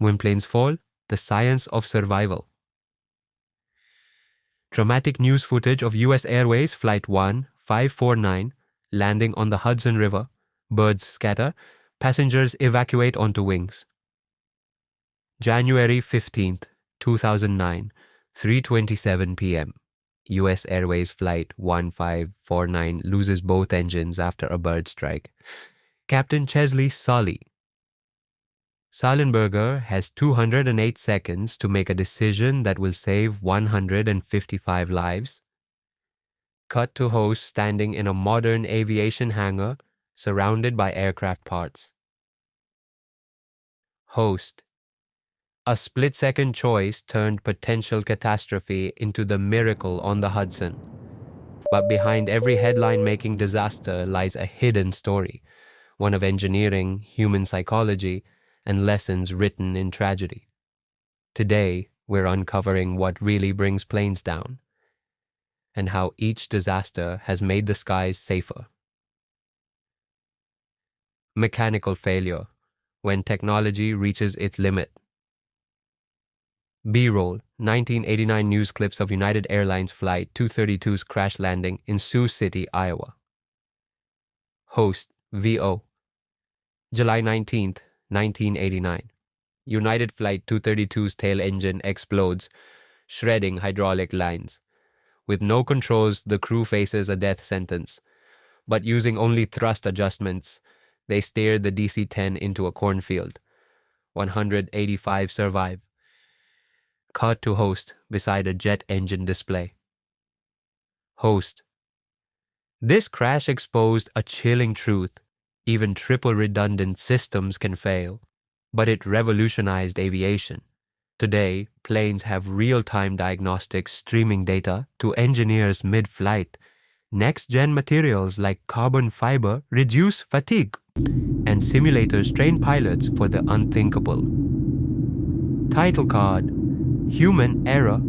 When planes fall, the science of survival. Dramatic news footage of US Airways Flight 1549 landing on the Hudson River. Birds scatter. Passengers evacuate onto wings. January 15th, 2009, 3:27 p.m. US Airways Flight 1549 loses both engines after a bird strike. Captain Chesley Sully. Sullenberger has 208 seconds to make a decision that will save 155 lives. Cut to host standing in a modern aviation hangar surrounded by aircraft parts. Host. A split-second choice turned potential catastrophe into the miracle on the Hudson. But behind every headline-making disaster lies a hidden story, one of engineering, human psychology, and lessons written in tragedy. Today, we're uncovering what really brings planes down, and how each disaster has made the skies safer. Mechanical failure, when technology reaches its limit. B-roll, 1989 news clips of United Airlines Flight 232's crash landing in Sioux City, Iowa. Host, VO. July 19th, 1989. United Flight 232's tail engine explodes, shredding hydraulic lines. With no controls, the crew faces a death sentence. But using only thrust adjustments, they steered the DC-10 into a cornfield. 185 survive. Cut to host beside a jet engine display. Host. This crash exposed a chilling truth. Even triple redundant systems can fail. But it revolutionized aviation. Today, planes have real-time diagnostics streaming data to engineers mid-flight. Next-gen materials like carbon fiber reduce fatigue, and simulators train pilots for the unthinkable. Title card: Human Error,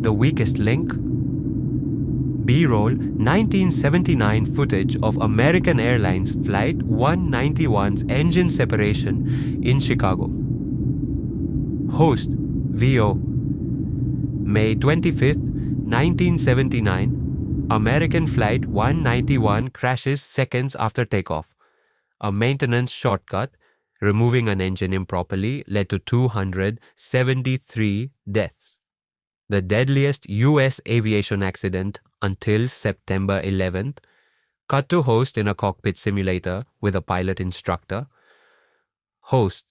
the Weakest Link. B-roll, 1979 footage of American Airlines Flight 191's engine separation in Chicago. Host, VO. May 25th, 1979, American Flight 191 crashes seconds after takeoff. A maintenance shortcut, removing an engine improperly, led to 273 deaths. The deadliest U.S. aviation accident until September 11th. Cut to host in a cockpit simulator with a pilot instructor. Host.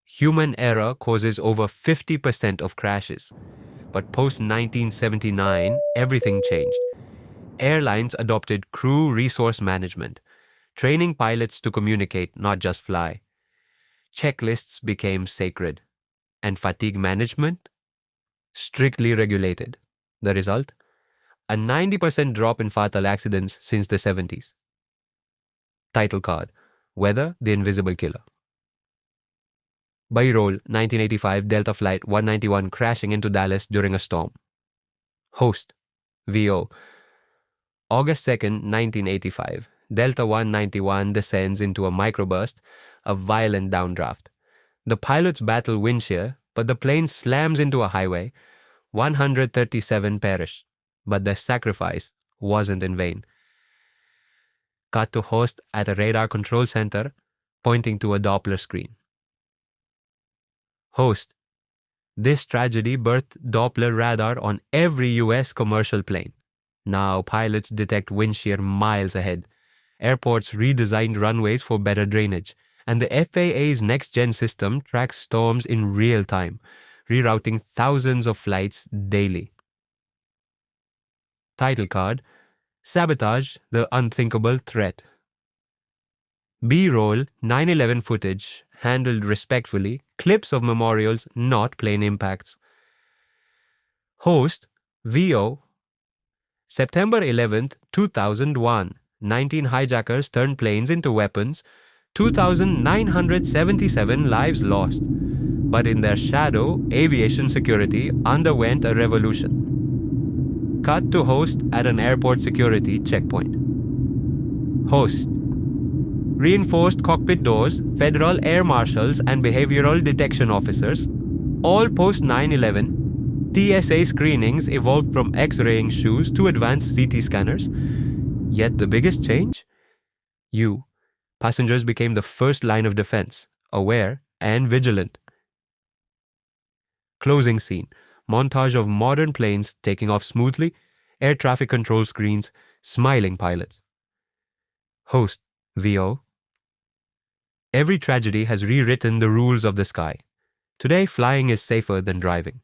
Human error causes over 50% of crashes. But post-1979, everything changed. Airlines adopted crew resource management, training pilots to communicate, not just fly. Checklists became sacred, and fatigue management strictly regulated. The result? A 90% drop in fatal accidents since the 70s. Title card: Weather, the Invisible Killer. B-roll, 1985 Delta Flight 191 crashing into Dallas during a storm. Host, VO. August 2nd, 1985. Delta 191 descends into a microburst, a violent downdraft. The pilots battle wind shear, but the plane slams into a highway. 137 perish, but their sacrifice wasn't in vain. Cut to host at a radar control center, pointing to a Doppler screen. Host. This tragedy birthed Doppler radar on every US commercial plane. Now pilots detect wind shear miles ahead. Airports redesigned runways for better drainage, and the FAA's next-gen system tracks storms in real time, rerouting thousands of flights daily. Title card: Sabotage, the Unthinkable Threat. B-roll, 9/11 footage, handled respectfully, clips of memorials, not plane impacts. Host, VO. September 11th, 2001, 19 hijackers turned planes into weapons, 2,977 lives lost. But in their shadow, aviation security underwent a revolution. Cut to host at an airport security checkpoint. Host. reinforced cockpit doors, federal air marshals, and behavioral detection officers. All post 9/11, TSA screenings evolved from X-raying shoes to advanced CT scanners. Yet the biggest change? You, passengers, became the first line of defense, aware and vigilant. Closing scene. Montage of modern planes taking off smoothly, air traffic control screens, smiling pilots. Host, VO. Every tragedy has rewritten the rules of the sky. Today, flying is safer than driving.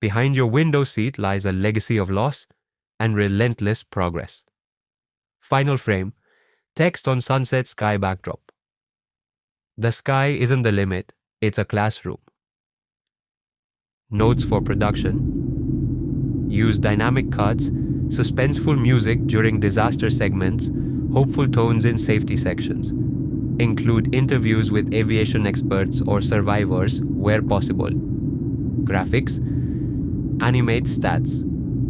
Behind your window seat lies a legacy of loss and relentless progress. Final frame. Text on sunset sky backdrop. The sky isn't the limit, it's a classroom. Notes for production. Use dynamic cuts, suspenseful music during disaster segments, hopeful tones in safety sections. Include interviews with aviation experts or survivors where possible. Graphics. Animate stats,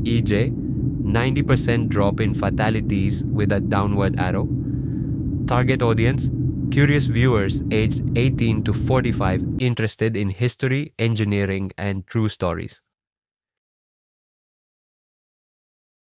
e.g., 90% drop in fatalities with a downward arrow. Target audience, curious viewers aged 18 to 45 interested in history, engineering, and true stories.